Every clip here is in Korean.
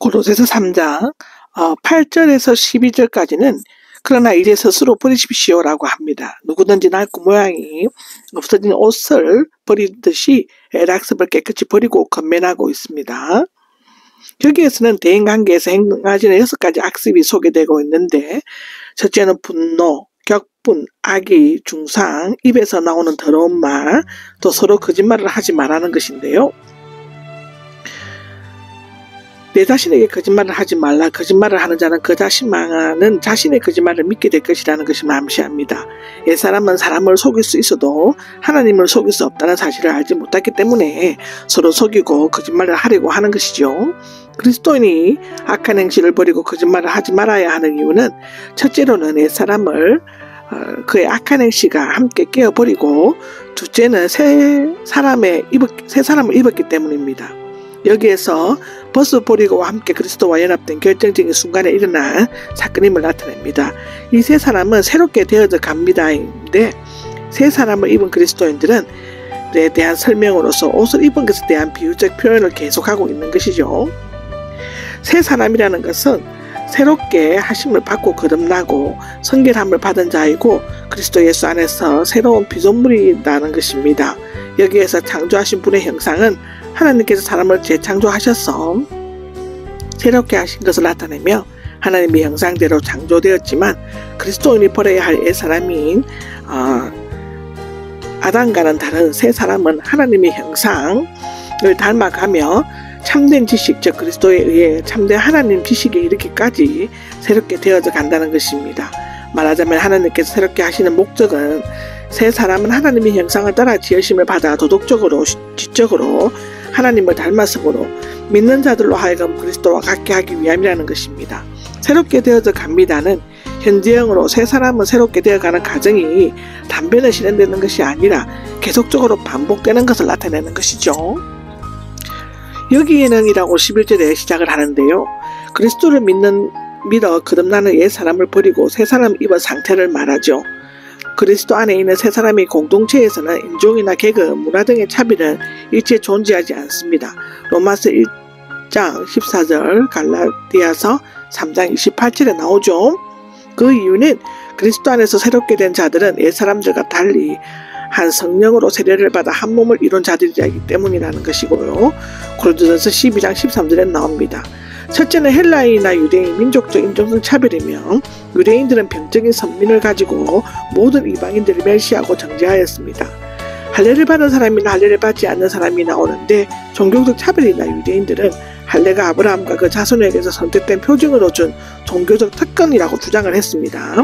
고로새서 3장 8절에서 12절까지는 그러나 이제 스스로 버리십시오라고 합니다. 누구든지 낡고 모양이 없어진 옷을 버리듯이 락습을 깨끗이 버리고 건면하고 있습니다. 여기에서는 대인관계에서 행하시는 6가지 악습이 소개되고 있는데, 첫째는 분노, 격분, 악의, 중상, 입에서 나오는 더러운 말, 또 서로 거짓말을 하지 말라는 것인데요. 내 자신에게 거짓말을 하지 말라. 거짓말을 하는 자는 그 자신만은 자신의 거짓말을 믿게 될 것이라는 것을 암시합니다. 옛사람은 사람을 속일 수 있어도 하나님을 속일 수 없다는 사실을 알지 못했기 때문에 서로 속이고 거짓말을 하려고 하는 것이죠. 그리스도인이 악한 행실을 버리고 거짓말을 하지 말아야 하는 이유는 첫째로는 옛사람을 그의 악한 행실과 함께 깨어버리고, 둘째는 새 사람을 입었기 때문입니다. 여기에서 벗어버리고와 함께 그리스도와 연합된 결정적인 순간에 일어난 사건임을 나타냅니다. 이 세 사람은 새롭게 되어져 갑니다인데, 새 사람을 입은 그리스도인들은 에 대한 설명으로서 옷을 입은 것에 대한 비유적 표현을 계속하고 있는 것이죠. 새 사람이라는 것은 새롭게 하심을 받고 거듭나고 성결함을 받은 자이고 그리스도 예수 안에서 새로운 피조물이라는 것입니다. 여기에서 창조하신 분의 형상은 하나님께서 사람을 재창조하셔서 새롭게 하신 것을 나타내며 하나님의 형상대로 창조되었지만, 그리스도인이 버려야 할 옛사람인 아담과는 다른 새 사람은 하나님의 형상을 닮아가며 참된 지식, 즉 그리스도에 의해 참된 하나님 지식에 이르기까지 새롭게 되어져 간다는 것입니다. 말하자면 하나님께서 새롭게 하시는 목적은 새 사람은 하나님의 형상을 따라 지으심을 받아 도덕적으로, 지적으로 하나님을 닮았으므로 믿는 자들로 하여금 그리스도와 같게 하기 위함이라는 것입니다. 새롭게 되어져 갑니다는 현재형으로 새 사람은 새롭게 되어가는 과정이 단번에 실현되는 것이 아니라 계속적으로 반복되는 것을 나타내는 것이죠. 여기에는 이라고 11절에 시작을 하는데요. 그리스도를 믿어 거듭나는 옛 사람을 버리고 새 사람을 입은 상태를 말하죠. 그리스도 안에 있는 세 사람의 공동체에서는 인종이나 계급, 문화 등의 차별은 일체 존재하지 않습니다. 로마서 1장 14절, 갈라디아서 3장 28절에 나오죠. 그 이유는 그리스도 안에서 새롭게 된 자들은 옛사람들과 달리 한 성령으로 세례를 받아 한 몸을 이룬 자들이기 때문이라는 것이고요. 고린도전서 12장 13절에 나옵니다. 첫째는 헬라인이나 유대인, 민족적 인종적 차별이며, 유대인들은 병적인 선민을 가지고 모든 이방인들을 멸시하고 정죄하였습니다. 할례를 받은 사람이나 할례를 받지 않는 사람이 나오는데, 종교적 차별이나 유대인들은 할례가 아브라함과 그 자손에게서 선택된 표징으로 준 종교적 특권이라고 주장을 했습니다.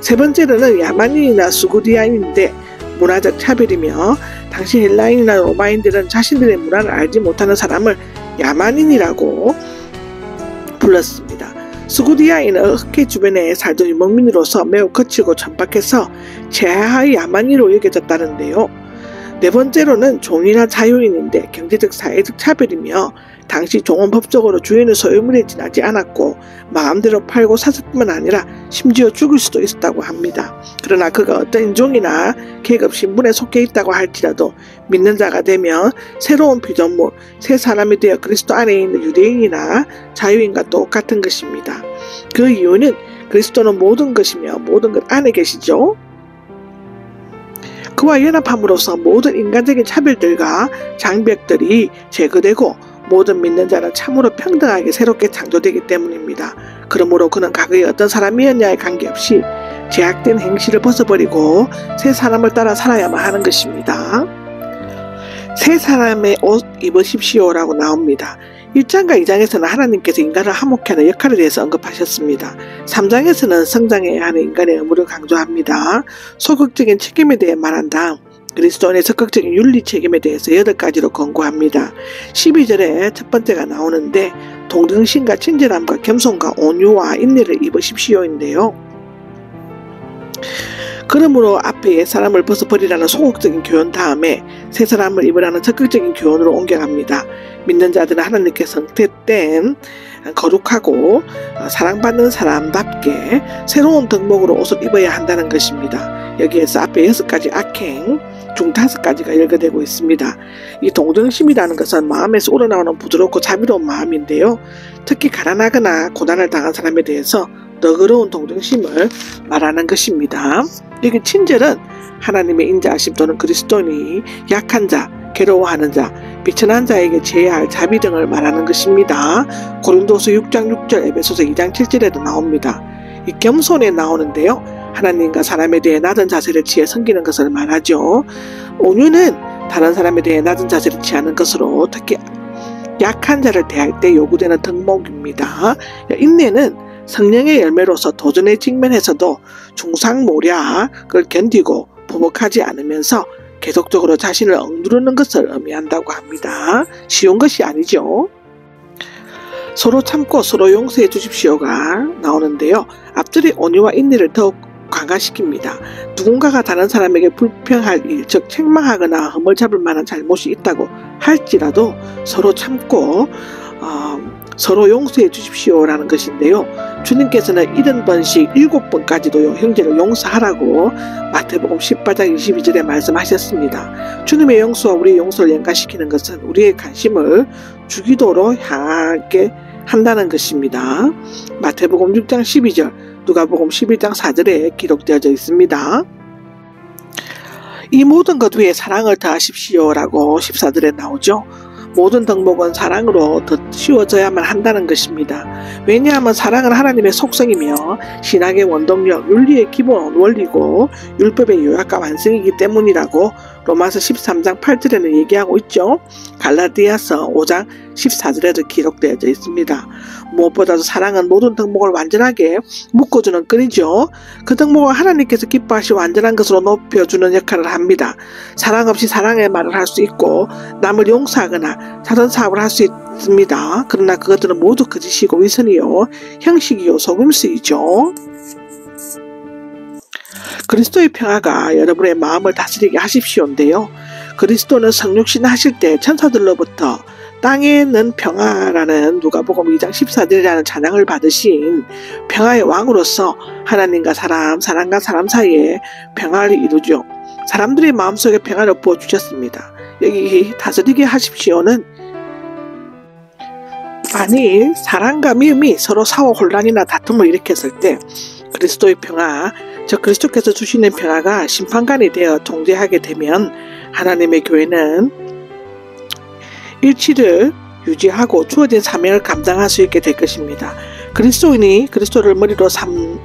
세 번째로는 야만인이나 수구디아인인데 문화적 차별이며, 당시 헬라인이나 로마인들은 자신들의 문화를 알지 못하는 사람을 야만인이라고 불렀습니다. 수구디아인은 흑해 주변에 살던 유목민으로서 매우 거칠고 천박해서 제하의 야만인으로 여겨졌다는데요. 네 번째로는 종이나 자유인인데 경제적 사회적 차별이며, 당시 종은 법적으로 주인의 소유물에 지나지 않았고 마음대로 팔고 샀을 뿐만 아니라 심지어 죽을 수도 있었다고 합니다. 그러나 그가 어떤 인종이나 계급, 신분에 속해 있다고 할지라도 믿는 자가 되면 새로운 피조물, 새 사람이 되어 그리스도 안에 있는 유대인이나 자유인과 똑같은 것입니다. 그 이유는 그리스도는 모든 것이며 모든 것 안에 계시죠. 그와 연합함으로써 모든 인간적인 차별들과 장벽들이 제거되고 모든 믿는 자는 참으로 평등하게 새롭게 창조되기 때문입니다. 그러므로 그는 과거에 어떤 사람이었냐에 관계없이 제약된 행실을 벗어버리고 새 사람을 따라 살아야만 하는 것입니다. 새 사람의 옷 입으십시오라고 나옵니다. 1장과 2장에서는 하나님께서 인간을 화목케 하는 역할에 대해서 언급하셨습니다. 3장에서는 성장해야 하는 인간의 의무를 강조합니다. 소극적인 책임에 대해 말한 다음 그리스도인의 적극적인 윤리 책임에 대해서 8가지로 권고합니다. 12절에 첫 번째가 나오는데, 동정심과 친절함과 겸손과 온유와 인내를 입으십시오인데요. 그러므로 앞에 옛사람을 벗어버리라는 소극적인 교훈 다음에 새 사람을 입으라는 적극적인 교훈으로 옮겨갑니다. 믿는 자들은 하나님께 선택된 거룩하고 사랑받는 사람답게 새로운 덕목으로 옷을 입어야 한다는 것입니다. 여기에서 앞에 6가지 악행, 중 5가지가 열거되고 있습니다. 이 동정심이라는 것은 마음에서 우러나오는 부드럽고 자비로운 마음인데요. 특히 가난하거나 고난을 당한 사람에 대해서 너그러운 동정심을 말하는 것입니다. 여기 친절은 하나님의 인자하심 또는 그리스도인이 약한 자, 괴로워하는 자, 비천한 자에게 제해야 할 자비 등을 말하는 것입니다. 고린도서 6장 6절, 에베소서 2장 7절에도 나옵니다. 이 겸손에 나오는데요. 하나님과 사람에 대해 낮은 자세를 취해 섬기는 것을 말하죠. 온유는 다른 사람에 대해 낮은 자세를 취하는 것으로 특히 약한 자를 대할 때 요구되는 덕목입니다. 인내는 성령의 열매로서 도전에 직면해서도 중상모략을 견디고 보복하지 않으면서 계속적으로 자신을 억누르는 것을 의미한다고 합니다. 쉬운 것이 아니죠. 서로 참고 서로 용서해 주십시오가 나오는데요. 앞절의 온유와 인내를 더욱 강화시킵니다. 누군가가 다른 사람에게 불평할 일, 즉 책망하거나 허물 잡을 만한 잘못이 있다고 할지라도 서로 참고 서로 용서해 주십시오라는 것인데요. 주님께서는 70번씩 7번까지도 형제를 용서하라고 마태복음 18장 22절에 말씀하셨습니다. 주님의 용서와 우리의 용서를 연관시키는 것은 우리의 관심을 주기도로 향하게 한다는 것입니다. 마태복음 6장 12절, 누가복음 11장 4절에 기록되어져 있습니다. 이 모든 것 위에 사랑을 더하십시오라고 14절에 나오죠. 모든 덕목은 사랑으로 더 씌워져야만 한다는 것입니다. 왜냐하면 사랑은 하나님의 속성이며 신학의 원동력, 윤리의 기본 원리고 율법의 요약과 완성이기 때문이라고 로마서 13장 8절에는 얘기하고 있죠. 갈라디아서 5장 14절에도 기록되어져 있습니다. 무엇보다도 사랑은 모든 덕목을 완전하게 묶어주는 끈이죠. 그 덕목을 하나님께서 기뻐하시 완전한 것으로 높여주는 역할을 합니다. 사랑 없이 사랑의 말을 할 수 있고 남을 용서하거나 다른 사업을 할 수 있습니다. 그러나 그것들은 모두 거짓이고 위선이요 형식이요 속임수이죠. 그리스도의 평화가 여러분의 마음을 다스리게 하십시오인데요. 그리스도는 성육신 하실 때 천사들로부터 땅에는 평화라는 누가복음 2장 14절이라는 찬양을 받으신 평화의 왕으로서 하나님과 사람, 사람과 사람 사이에 평화를 이루죠. 사람들의 마음속에 평화를 부어주셨습니다. 여기 다스리게 하십시오는 만일 사랑과 미움이 서로 사후 혼란이나 다툼을 일으켰을 때 그리스도의 평화, 즉 그리스도께서 주시는 평화가 심판관이 되어 통제하게 되면 하나님의 교회는 일치를 유지하고 주어진 사명을 감당할 수 있게 될 것입니다. 그리스도인이 그리스도를 머리로 삼은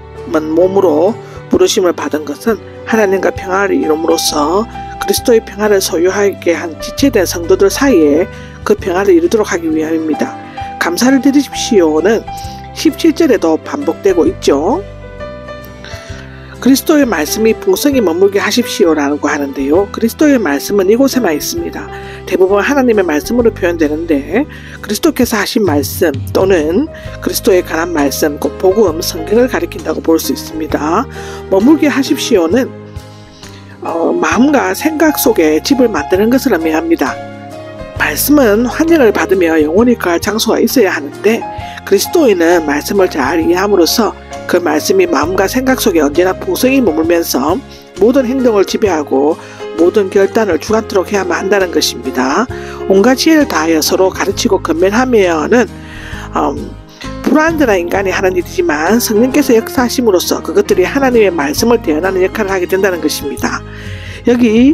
몸으로 부르심을 받은 것은 하나님과 평화를 이룸으로써 그리스도의 평화를 소유하게 한 지체된 성도들 사이에 그 평화를 이루도록 하기 위함입니다. 감사를 드리십시오는 17절에도 반복되고 있죠. 그리스도의 말씀이 풍성히 머물게 하십시오라고 하는데요. 그리스도의 말씀은 이곳에만 있습니다. 대부분 하나님의 말씀으로 표현되는데 그리스도께서 하신 말씀 또는 그리스도에 관한 말씀, 곧 복음, 성경을 가리킨다고 볼 수 있습니다. 머물게 하십시오는 마음과 생각 속에 집을 만드는 것을 의미합니다. 말씀은 환영을 받으며 영원히 거할 장소가 있어야 하는데 그리스도인은 말씀을 잘 이해함으로써 그 말씀이 마음과 생각 속에 언제나 풍성히 머물면서 모든 행동을 지배하고 모든 결단을 주관토록 해야만 한다는 것입니다. 온갖 지혜를 다하여 서로 가르치고 건면하면은 불완전한 인간이 하는 일이지만 성령께서 역사하심으로써 그것들이 하나님의 말씀을 대언하는 역할을 하게 된다는 것입니다. 여기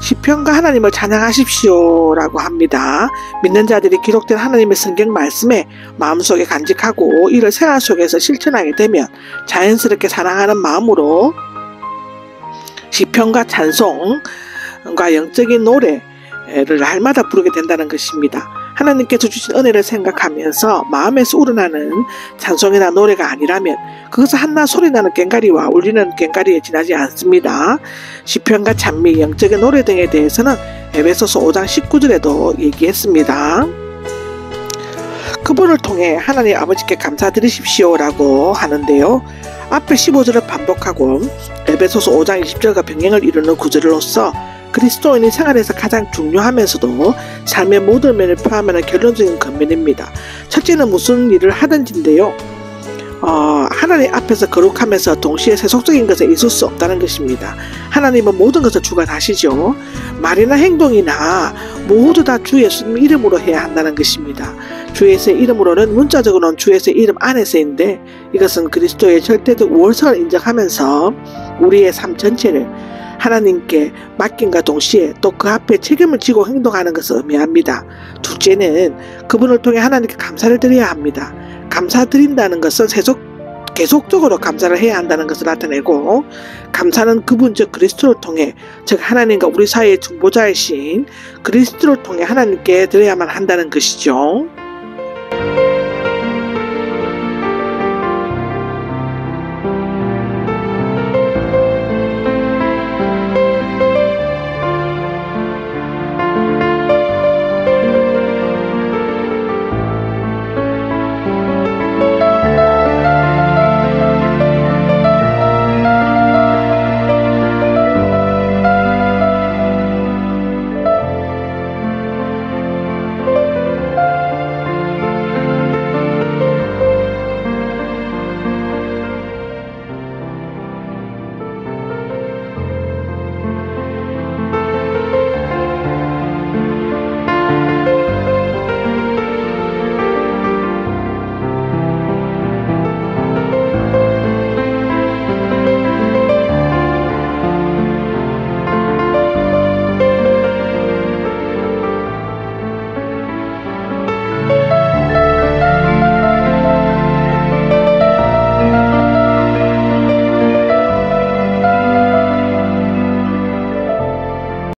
시편과 하나님을 찬양하십시오라고 합니다. 믿는 자들이 기록된 하나님의 성경 말씀에 마음속에 간직하고 이를 생활 속에서 실천하게 되면 자연스럽게 사랑하는 마음으로 시편과 찬송과 영적인 노래를 날마다 부르게 된다는 것입니다. 하나님께서 주신 은혜를 생각하면서 마음에서 우러나는 찬송이나 노래가 아니라면 그것은 한낱 소리나는 꽹과리와 울리는 꽹과리에 지나지 않습니다. 시편과 찬미, 영적인 노래 등에 대해서는 에베소서 5장 19절에도 얘기했습니다. 그분을 통해 하나님 아버지께 감사드리십시오라고 하는데요. 앞에 15절을 반복하고 에베소서 5장 20절과 병행을 이루는 구절로서 그리스도인이 생활에서 가장 중요하면서도 삶의 모든 면을 포함하는 결론적인 권면입니다. 첫째는 무슨 일을 하든지인데요. 하나님 앞에서 거룩하면서 동시에 세속적인 것에 있을 수 없다는 것입니다. 하나님은 모든 것을 주관하시죠. 말이나 행동이나 모두 다 주 예수님 이름으로 해야 한다는 것입니다. 주 예수의 이름으로는 문자적으로는 주 예수의 이름 안에서인데, 이것은 그리스도의 절대적 우월성을 인정하면서 우리의 삶 전체를 하나님께 맡김과 동시에 또 그 앞에 책임을 지고 행동하는 것을 의미합니다. 둘째는 그분을 통해 하나님께 감사를 드려야 합니다. 감사드린다는 것은 계속적으로 감사를 해야 한다는 것을 나타내고, 감사는 그분 즉 그리스도를 통해, 즉 하나님과 우리 사이의 중보자이신 그리스도를 통해 하나님께 드려야만 한다는 것이죠.